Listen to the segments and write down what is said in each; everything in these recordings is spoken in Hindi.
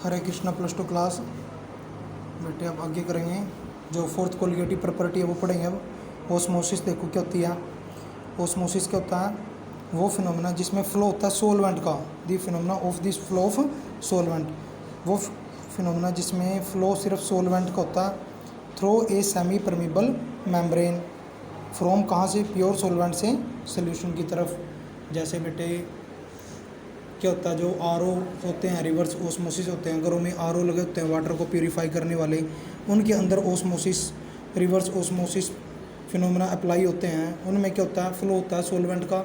हरे कृष्णा प्लस टू क्लास। बेटे अब आगे करेंगे, जो फोर्थ कोलिगेटिव प्रॉपर्टी है वो पढ़ेंगे अब। ओस्मोसिस देखो क्या होती है। ओस्मोसिस क्या होता है, वो फिनोमेना जिसमें फ्लो होता है सोलवेंट का, the phenomena of this flow of solvent, वो फिनोमेना जिसमें फ्लो सिर्फ सोलवेंट का होता है through a semi permeable membrane, from कहाँ से, प्योर सोलवेंट से सोल्यूशन की तरफ। जैसे बेटे क्या होता है, जो आरओ होते हैं, रिवर्स ओस्मोसिस होते हैं, घरों में आरओ लगे होते हैं वाटर को प्यूरिफाई करने वाले, उनके अंदर osmosis, reverse osmosis phenomena apply होते हैं। उनमें क्या होता है, फ्लो होता है सोलवेंट का।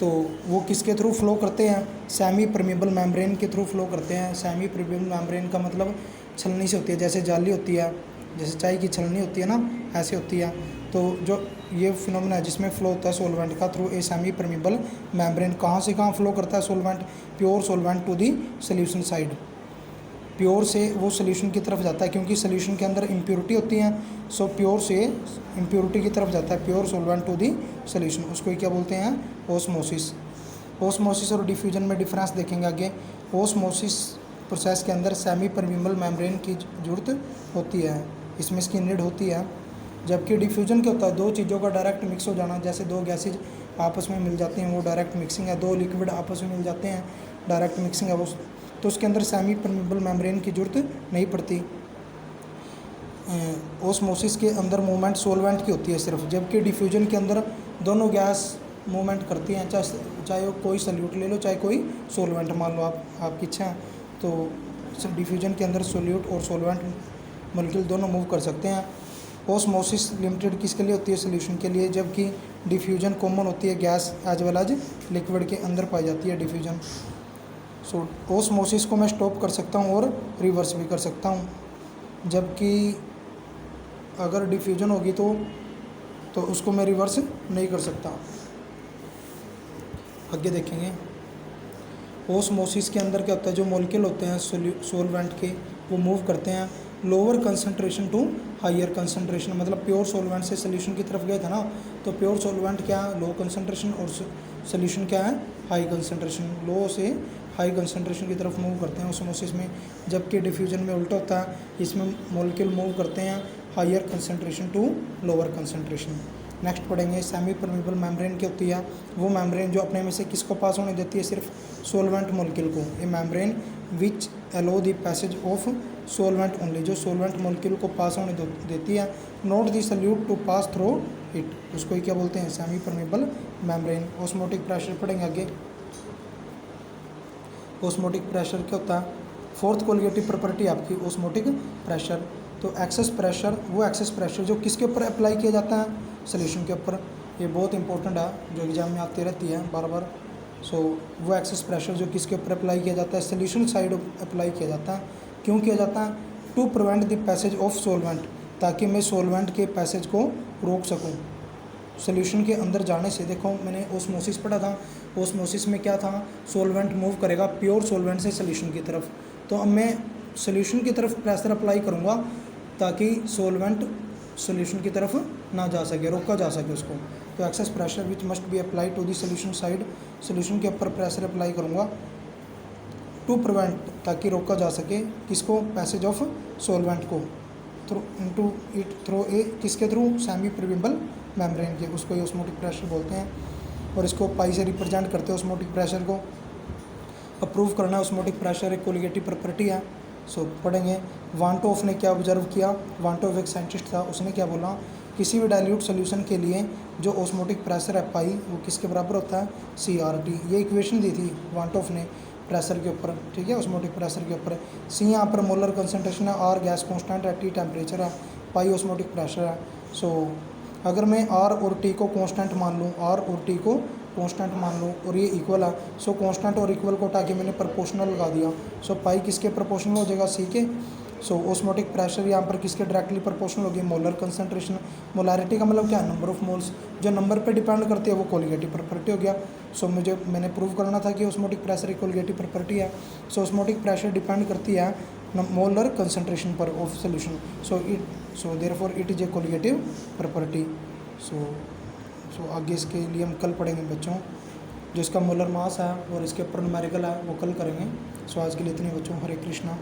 तो वो किसके थ्रू फ्लो करते हैं, सेमी परमिबल मेम्ब्रेन के थ्रू फ्लो करते हैं। सेमी परमिबल मेम्ब्रेन का मतलब छलनी से होती है, जैसे जाली होती है, जैसे चाय की छलनी होती है ना, ऐसे होती है। तो जो ये फिनोमेना है जिसमें फ्लो होता है सोलवेंट का through a semi permeable membrane, कहाँ से कहाँ फ्लो करता है solvent, pure solvent to the solution side, pure से वो सोल्यूशन की तरफ जाता है, क्योंकि सोल्यूशन के अंदर इम्प्योरिटी होती हैं। सो प्योर से इम्प्योरिटी की तरफ जाता है, pure solvent to the solution, उसको क्या बोलते हैं, ओस्मोसिस। ओस्मोसिस और डिफ्यूजन में डिफरेंस देखेंगे आगे। ओस्मोसिस प्रोसेस के अंदर सेमी परमिबल मेम्ब्रेन की जरूरत होती है, इसमें इसकी नीड होती है। जबकि डिफ्यूजन क्या होता है, दो चीज़ों का डायरेक्ट मिक्स हो जाना, जैसे दो गैसेज आपस में मिल जाती हैं वो डायरेक्ट मिक्सिंग है, दो लिक्विड आपस में मिल जाते हैं डायरेक्ट मिक्सिंग है वो, तो उसके अंदर सेमी परमिबल मेम्ब्रेन की जरूरत नहीं पड़ती। ओस्मोसिस के अंदर मूवमेंट सोलवेंट की होती है सिर्फ, जबकि डिफ्यूजन के अंदर दोनों गैस मूवमेंट करती हैं, चाहे कोई सल्यूट ले लो चाहे कोई सोलवेंट मान लो, आपकी इच्छा है। तो डिफ्यूजन के अंदर सोल्यूट और सोलवेंट मॉलिक्यूल दोनों मूव कर सकते हैं। ओस्मोसिस लिमिटेड किसके लिए होती है, सोल्यूशन के लिए, जबकि डिफ्यूजन कॉमन होती है gas as well as liquid के अंदर पाई जाती है डिफ्यूजन। सो ओस्मोसिस को मैं स्टॉप कर सकता हूँ और रिवर्स भी कर सकता हूँ, जबकि अगर डिफ्यूजन होगी तो उसको मैं रिवर्स नहीं कर सकता। आगे देखेंगे, ओस्मोसिस के अंदर क्या होता है, जो मॉलिक्यूल होते हैं सोलवेंट के, वो मूव करते हैं lower concentration to higher concentration, मतलब प्योर सोलवेंट से सोल्यूशन की तरफ गए थे ना, तो प्योर सोलवेंट क्या है, लो कंसंट्रेशन, और सोल्यूशन क्या है, हाई कंसंट्रेशन, लो से हाई कंसंट्रेशन की तरफ मूव करते हैं ओस्मोसिस में। जबकि डिफ्यूजन में उल्टा होता है, इसमें मॉलिक्यूल मूव करते हैं higher concentration to lower concentration. Next पढ़ेंगे, सेमी परमिबल मेम्ब्रेन क्या होती है, वो मेम्ब्रेन जो अपने में से किसको पास होने देती है, सिर्फ सोलवेंट मॉलिक्यूल को। A membrane which allow the passage of solvent only, जो सोलवेंट मॉलिक्यूल को पास होने देती है, not the solute to pass through it, उसको ही क्या बोलते हैं, semi permeable membrane. Osmotic pressure पढ़ेंगे आगे। ऑस्मोटिक प्रेशर क्या होता है, फोर्थ कोलिगेटिव प्रॉपर्टी आपकी ऑस्मोटिक प्रेशर। तो एक्सेस प्रेशर, वो एक्सेस प्रेशर जो किसके ऊपर अप्लाई किया जाता है, सोल्यूशन के ऊपर। ये बहुत इंपॉर्टेंट है, जो एग्जाम में आती रहती है बार बार। सो वो एक्सेस प्रेशर जो किसके ऊपर अप्लाई किया जाता है, सोल्यूशन साइड अप्लाई किया जाता है। क्यों किया जाता है, to prevent the passage of solvent, ताकि मैं सोलवेंट के पैसेज को रोक सकूं सोल्यूशन के अंदर जाने से। देखो मैंने ओस्मोसिस पढ़ा था, ओस्मोसिस में क्या था, सोलवेंट मूव करेगा प्योर सोलवेंट से सोल्यूशन की तरफ, तो अब मैं सोल्यूशन की तरफ प्रेशर अप्लाई करूँगा ताकि सोलवेंट सोल्यूशन की तरफ ना जा सके, रोका जा सके उसको। तो excess pressure which must be apply to the solution side, solution के ऊपर प्रेशर अप्लाई करूँगा टू प्रिवेंट, ताकि रोका जा सके किसको, पैसेज ऑफ सोलवेंट को through into it through a, किसके थ्रू, सेमी परमिबल मेम्ब्रेन के, उसको ये ऑस्मोटिक प्रेशर बोलते हैं। और इसको पाई से रिप्रेजेंट करते हैं ऑस्मोटिक प्रेशर को। अप्रूव करना ऑस्मोटिक प्रेशर एक कोलिगेटिव प्रॉपर्टी है। सो पढ़ेंगे, वांटोफ ने क्या ऑब्जर्व किया, वांटोफ एक साइंटिस्ट था, उसने क्या बोला, किसी भी डाइल्यूट सोल्यूशन के लिए जो ऑस्मोटिक प्रेशर है पाई, वो किसके बराबर होता है, CRT। ये इक्वेशन दी थी वांटोफ ने प्रेशर के ऊपर, ठीक है, ऑस्मोटिक प्रेशर के ऊपर। C यहाँ पर मोलर कंसंट्रेशन है, R गैस कांस्टेंट है, T टेम्परेचर है, पाई ऑस्मोटिक प्रेशर है। सो अगर मैं R और T को कांस्टेंट मान लूँ, R और T को कांस्टेंट मान लूँ, और ये इक्वल है, सो कांस्टेंट और इक्वल को हटा के मैंने प्रोपोर्शनल लगा दिया, सो पाई किसके प्रोपोर्शनल हो जाएगा, C के। सो ऑस्मोटिक प्रेशर यहाँ पर किसके डायरेक्टली प्रोपोर्शनल होगी, मोलर कंसंट्रेशन। मोलारिटी का मतलब क्या है, नंबर ऑफ मोल्स, जो नंबर पे डिपेंड करती है वो कोलिगेटिव प्रॉपर्टी हो गया। सो मैंने प्रूव करना था कि ऑस्मोटिक प्रेशर एक कोलिगेटिव प्रॉपर्टी है। सो ऑस्मोटिक प्रेशर डिपेंड करती है मोलर कंसंट्रेशन पर of solution, so therefore it is a colligative property. So आगे इसके लिए हम कल पढ़ेंगे बच्चों। जो इसका मोलर मास है और इसके ऊपर न्यूमेरिकल है वो कल करेंगे। सो आज के लिए इतने बच्चों, हरे कृष्णा।